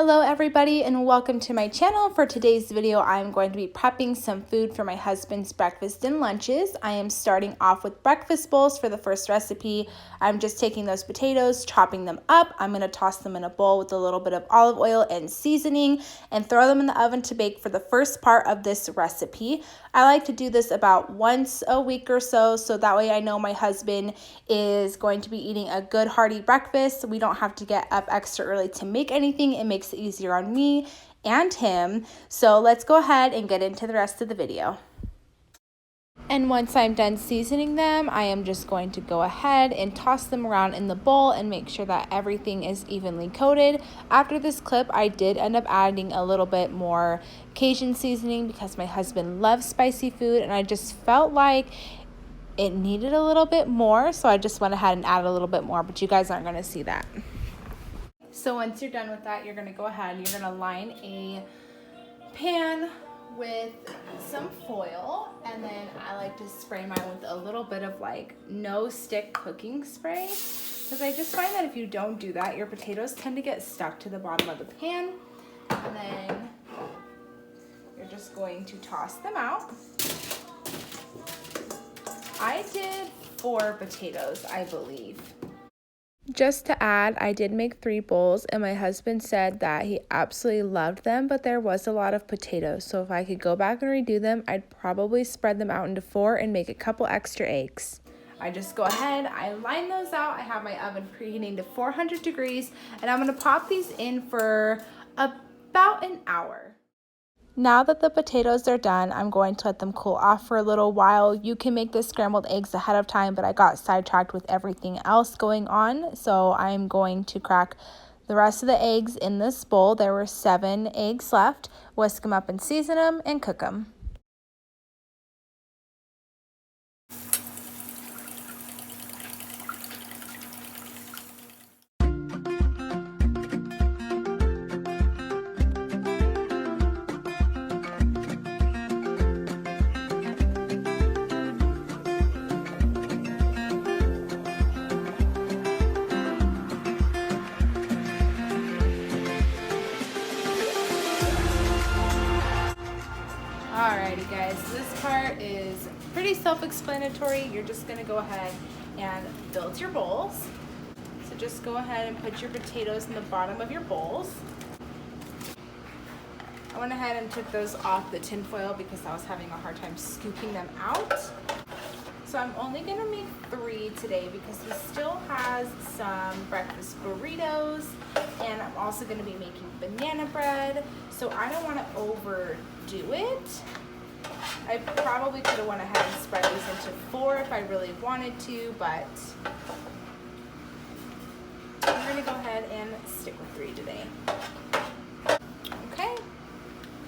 Hello everybody and welcome to my channel. For today's video, I'm going to be prepping some food for my husband's breakfast and lunches. I am starting off with breakfast bowls for the first recipe. I'm just taking those potatoes, chopping them up. I'm going to toss them in a bowl with a little bit of olive oil and seasoning and throw them in the oven to bake for the first part of this recipe. I like to do this about once a week or so that way I know my husband is going to be eating a good hearty breakfast. We don't have to get up extra early to make anything. It makes it easier on me and him. So let's go ahead and get into the rest of the video. And once I'm done seasoning them, I am just going to go ahead and toss them around in the bowl and make sure that everything is evenly coated. After this clip, I did end up adding a little bit more Cajun seasoning because my husband loves spicy food and I just felt like it needed a little bit more, so I just went ahead and added a little bit more, but you guys aren't going to see that. So once you're done with that, you're going to go ahead and you're going to line a pan with some foil, and then I like to spray mine with a little bit of like no stick cooking spray, because I just find that if you don't do that, your potatoes tend to get stuck to the bottom of the pan. And then you're just going to toss them out. I did 4 potatoes, I believe. Just to add, I did make 3 bowls, and my husband said that he absolutely loved them, but there was a lot of potatoes. So if I could go back and redo them, I'd probably spread them out into 4 and make a couple extra eggs. I just go ahead, I line those out. I have my oven preheating to 400 degrees, and I'm gonna pop these in for about an hour. Now that the potatoes are done, I'm going to let them cool off for a little while. You can make the scrambled eggs ahead of time, but I got sidetracked with everything else going on. So I'm going to crack the rest of the eggs in this bowl. There were 7 eggs left. Whisk them up and season them and cook them. Alrighty guys, this part is pretty self-explanatory. You're just going to go ahead and build your bowls. So just go ahead and put your potatoes in the bottom of your bowls. I went ahead and took those off the tin foil because I was having a hard time scooping them out. So I'm only going to make 3 today because he still has some breakfast burritos, and I'm also going to be making banana bread, so I don't want to overdo it. I probably could have went ahead and spread these into 4 if I really wanted to, but I'm going to go ahead and stick with 3 today. Okay,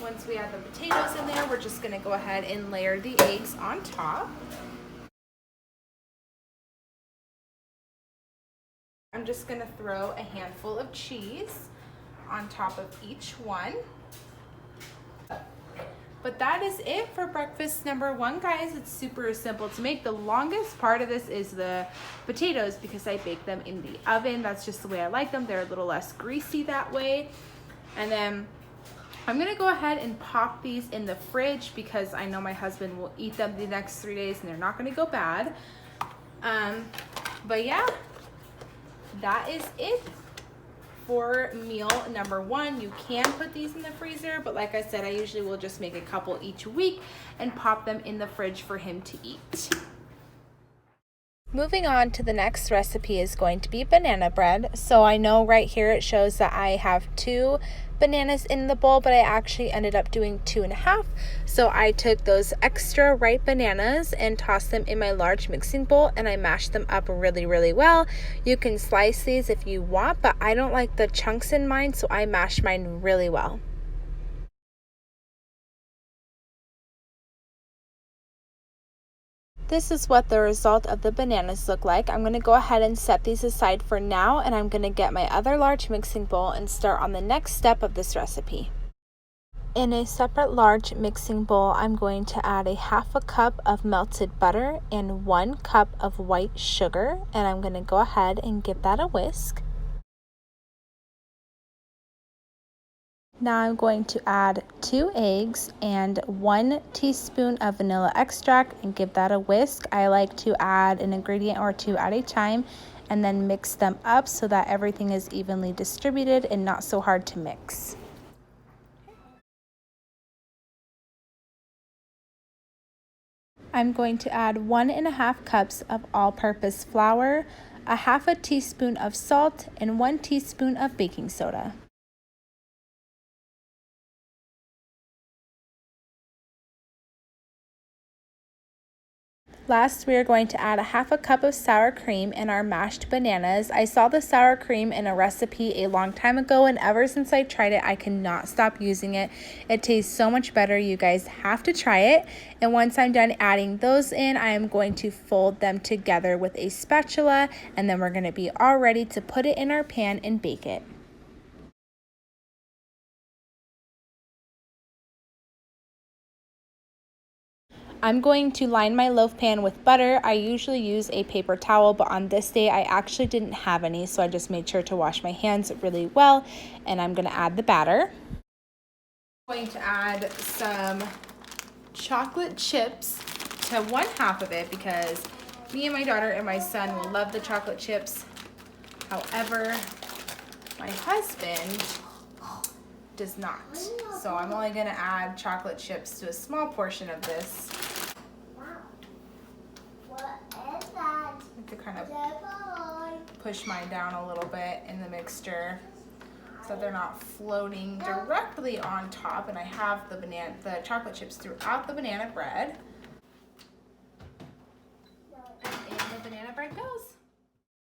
once we add the potatoes in there, we're just going to go ahead and layer the eggs on top. I'm just going to throw a handful of cheese on top of each one. But that is it for breakfast number 1, guys. It's super simple to make. The longest part of this is the potatoes because I bake them in the oven. That's just the way I like them. They're a little less greasy that way. And then I'm gonna go ahead and pop these in the fridge because I know my husband will eat them the next 3 days and they're not gonna go bad. But yeah, that is it for meal number 1. You can put these in the freezer, but like I said, I usually will just make a couple each week and pop them in the fridge for him to eat. Moving on to the next recipe is going to be banana bread. So I know right here it shows that I have 2 bananas in the bowl, but I actually ended up doing 2.5. So I took those extra ripe bananas and tossed them in my large mixing bowl, and I mashed them up really, really well. You can slice these if you want, but I don't like the chunks in mine, so I mashed mine really well. This is what the result of the bananas look like. I'm going to go ahead and set these aside for now, and I'm going to get my other large mixing bowl and start on the next step of this recipe. In a separate large mixing bowl, I'm going to add a 1/2 cup of melted butter and 1 cup of white sugar, and I'm going to go ahead and give that a whisk. Now I'm going to add 2 eggs and 1 teaspoon of vanilla extract and give that a whisk. I like to add an ingredient or 2 at a time and then mix them up so that everything is evenly distributed and not so hard to mix. I'm going to add 1½ cups of all-purpose flour, a half a teaspoon of salt, and 1 teaspoon of baking soda. Last, we are going to add a half a cup of sour cream and our mashed bananas. I saw the sour cream in a recipe a long time ago, and ever since I tried it, I cannot stop using it. It tastes so much better. You guys have to try it. And once I'm done adding those in, I am going to fold them together with a spatula, and then we're going to be all ready to put it in our pan and bake it. I'm going to line my loaf pan with butter. I usually use a paper towel, but on this day I actually didn't have any, so I just made sure to wash my hands really well, and I'm going to add the batter. I'm going to add some chocolate chips to 1/2 of it because me and my daughter and my son will love the chocolate chips. However, my husband does not. So I'm only going to add chocolate chips to a small portion of this. To kind of push mine down a little bit in the mixture so they're not floating directly on top, and I have the chocolate chips throughout the banana bread. And the banana bread goes.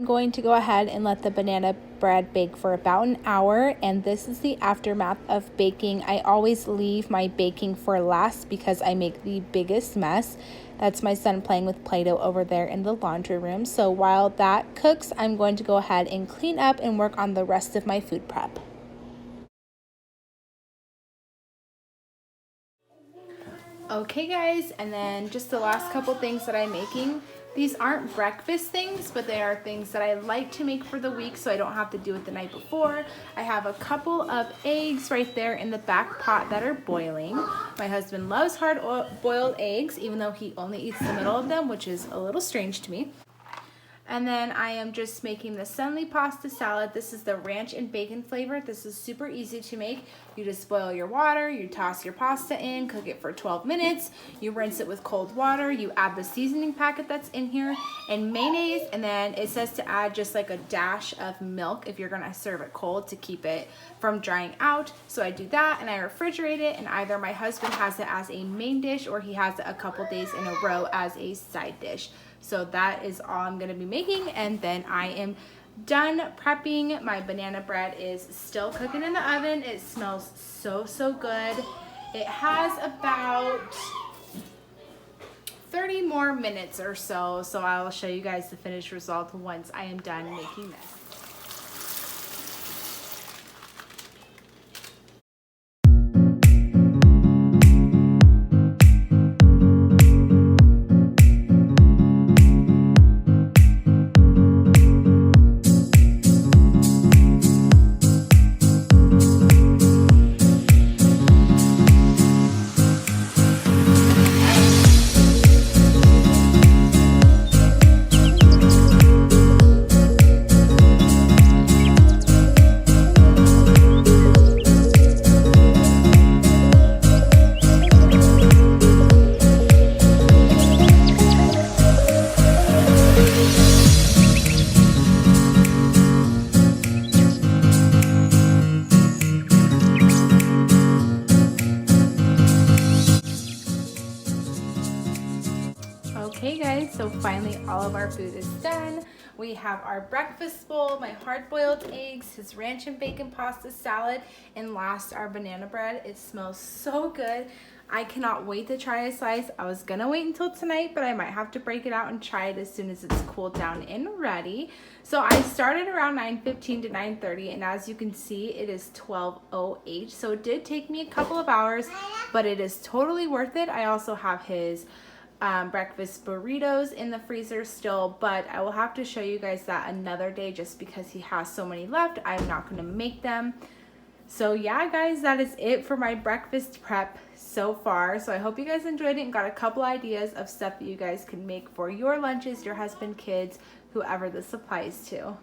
I'm going to go ahead and let the banana bread bake for about an hour, and this is the aftermath of baking. I always leave my baking for last because I make the biggest mess. That's my son playing with Play-Doh over there in the laundry room. So while that cooks, I'm going to go ahead and clean up and work on the rest of my food prep. Okay guys, and then just the last couple things that I'm making. These aren't breakfast things, but they are things that I like to make for the week so I don't have to do it the night before. I have a couple of eggs right there in the back pot that are boiling. My husband loves hard-boiled eggs, even though he only eats the middle of them, which is a little strange to me. And then I am just making the Sunli pasta salad. This is the ranch and bacon flavor. This is super easy to make. You just boil your water, you toss your pasta in, cook it for 12 minutes. You rinse it with cold water. You add the seasoning packet that's in here and mayonnaise. And then it says to add just like a dash of milk if you're gonna serve it cold to keep it from drying out. So I do that and I refrigerate it, and either my husband has it as a main dish or he has it a couple days in a row as a side dish. So that is all I'm going to be making, and then I am done prepping. My banana bread is still cooking in the oven. It smells so good. It has about 30 more minutes or so, so I will show you guys the finished result once I am done making this. Okay guys, so finally all of our food is done. We have our breakfast bowl, my hard-boiled eggs, his ranch and bacon pasta salad, and last, our banana bread. It smells so good. I cannot wait to try a slice. I was gonna wait until tonight, but I might have to break it out and try it as soon as it's cooled down and ready. So I started around 9:15 to 9:30, and as you can see, it is 12:08. So it did take me a couple of hours, but it is totally worth it. I also have his breakfast burritos in the freezer still, but I will have to show you guys that another day just because he has so many left. I'm not going to make them. So yeah, guys, that is it for my breakfast prep so far. So I hope you guys enjoyed it and got a couple ideas of stuff that you guys can make for your lunches, your husband, kids, whoever this applies to.